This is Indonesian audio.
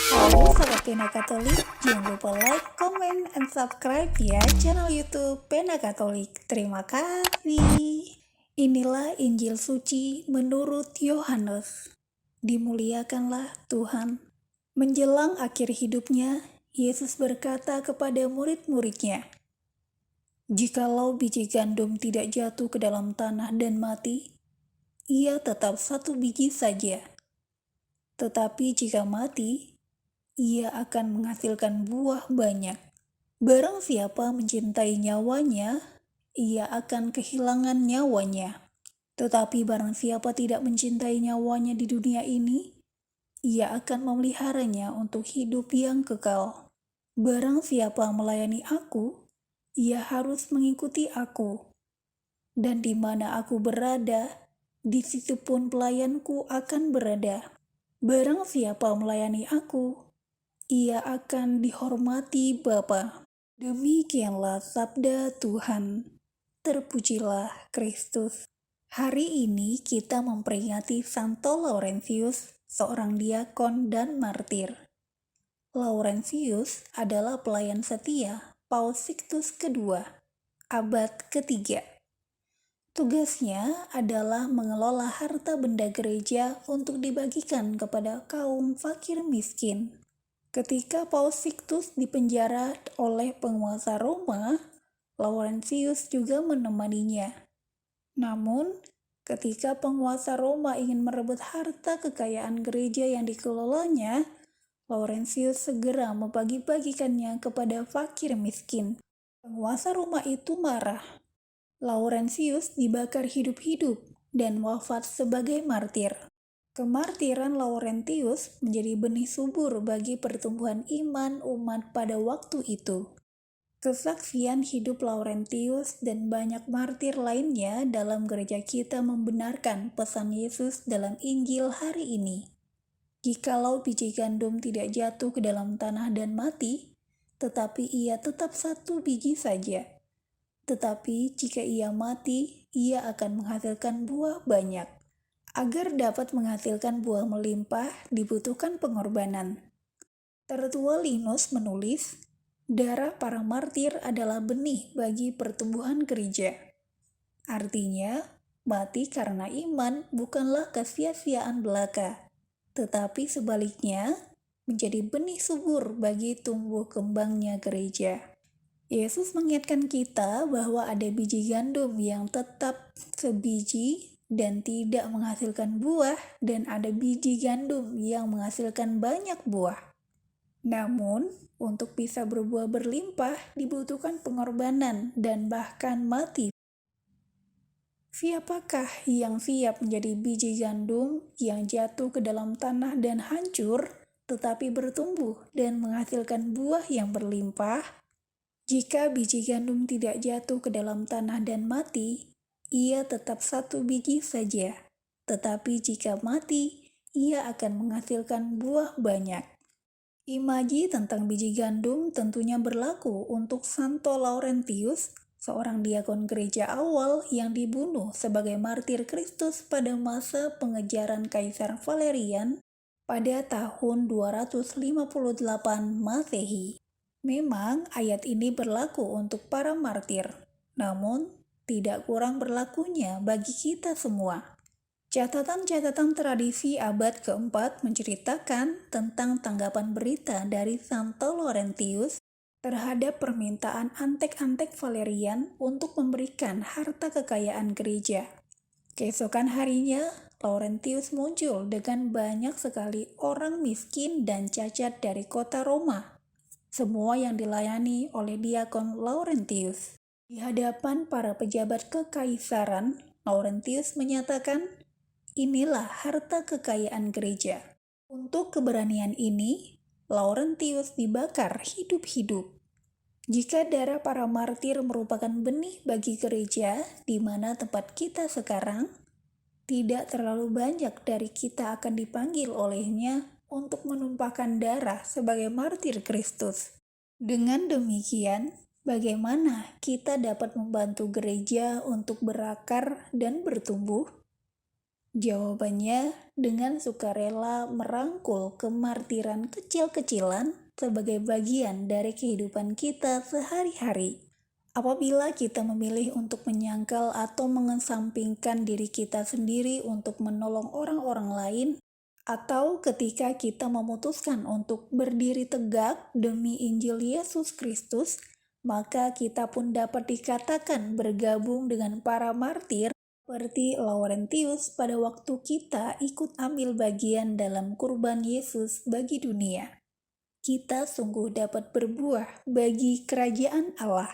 Halo sahabat Pena Katolik, jangan lupa like, comment, and subscribe ya channel YouTube Pena Katolik. Terima kasih. Inilah Injil Suci menurut Yohanes. Dimuliakanlah Tuhan. Menjelang akhir hidupnya, Yesus berkata kepada murid-muridnya, "Jikalau biji gandum tidak jatuh ke dalam tanah dan mati, ia tetap satu biji saja. Tetapi jika mati, ia akan menghasilkan buah banyak. Barang siapa mencintai nyawanya, ia akan kehilangan nyawanya. Tetapi barang siapa tidak mencintai nyawanya di dunia ini, ia akan memeliharanya untuk hidup yang kekal. Barang siapa melayani aku, ia harus mengikuti aku. Dan di mana aku berada, di situ pun pelayanku akan berada. Barang siapa melayani aku, ia akan dihormati Bapa." Demikianlah sabda Tuhan. Terpujilah Kristus. Hari ini kita memperingati Santo Laurentius, seorang diakon dan martir. Laurentius adalah pelayan setia Paus Sixtus II, abad ketiga. Tugasnya adalah mengelola harta benda gereja untuk dibagikan kepada kaum fakir miskin. Ketika Paus Sixtus dipenjara oleh penguasa Roma, Laurentius juga menemaninya. Namun, ketika penguasa Roma ingin merebut harta kekayaan gereja yang dikelolanya, Laurentius segera membagi-bagikannya kepada fakir miskin. Penguasa Roma itu marah. Laurentius dibakar hidup-hidup dan wafat sebagai martir. Kemartiran Laurentius menjadi benih subur bagi pertumbuhan iman umat pada waktu itu. Kesaksian hidup Laurentius dan banyak martir lainnya dalam gereja kita membenarkan pesan Yesus dalam Injil hari ini. Jikalau biji gandum tidak jatuh ke dalam tanah dan mati, tetapi ia tetap satu biji saja. Tetapi jika ia mati, ia akan menghasilkan buah banyak. Agar dapat menghasilkan buah melimpah, dibutuhkan pengorbanan. Tertua Linus menulis, darah para martir adalah benih bagi pertumbuhan gereja. Artinya, mati karena iman bukanlah kesia-siaan belaka, tetapi sebaliknya menjadi benih subur bagi tumbuh kembangnya gereja. Yesus mengingatkan kita bahwa ada biji gandum yang tetap sebiji dan tidak menghasilkan buah, dan ada biji gandum yang menghasilkan banyak buah. Namun, untuk bisa berbuah berlimpah dibutuhkan pengorbanan dan bahkan mati. Siapakah yang siap menjadi biji gandum yang jatuh ke dalam tanah dan hancur, tetapi bertumbuh dan menghasilkan buah yang berlimpah? Jika biji gandum tidak jatuh ke dalam tanah dan mati, ia tetap satu biji saja. Tetapi jika mati, ia akan menghasilkan buah banyak. Imaji tentang biji gandum tentunya berlaku untuk Santo Laurentius, seorang diakon gereja awal yang dibunuh sebagai martir Kristus pada masa pengejaran Kaisar Valerian pada tahun 258 Masehi. Memang ayat ini berlaku untuk para martir, namun tidak kurang berlakunya bagi kita semua. Catatan-catatan tradisi abad keempat menceritakan tentang tanggapan berita dari Santo Laurentius terhadap permintaan antek-antek Valerian untuk memberikan harta kekayaan gereja. Keesokan harinya, Laurentius muncul dengan banyak sekali orang miskin dan cacat dari kota Roma. Semua yang dilayani oleh diakon Laurentius. Di hadapan para pejabat kekaisaran, Laurentius menyatakan, "Inilah harta kekayaan gereja." Untuk keberanian ini, Laurentius dibakar hidup-hidup. Jika darah para martir merupakan benih bagi gereja, di mana tempat kita sekarang, tidak terlalu banyak dari kita akan dipanggil olehnya untuk menumpahkan darah sebagai martir Kristus. Dengan demikian, bagaimana kita dapat membantu gereja untuk berakar dan bertumbuh? Jawabannya, dengan sukarela merangkul kemartiran kecil-kecilan sebagai bagian dari kehidupan kita sehari-hari. Apabila kita memilih untuk menyangkal atau mengesampingkan diri kita sendiri untuk menolong orang-orang lain, atau ketika kita memutuskan untuk berdiri tegak demi Injil Yesus Kristus, maka kita pun dapat dikatakan bergabung dengan para martir seperti Laurentius pada waktu kita ikut ambil bagian dalam kurban Yesus bagi dunia. Kita sungguh dapat berbuah bagi kerajaan Allah.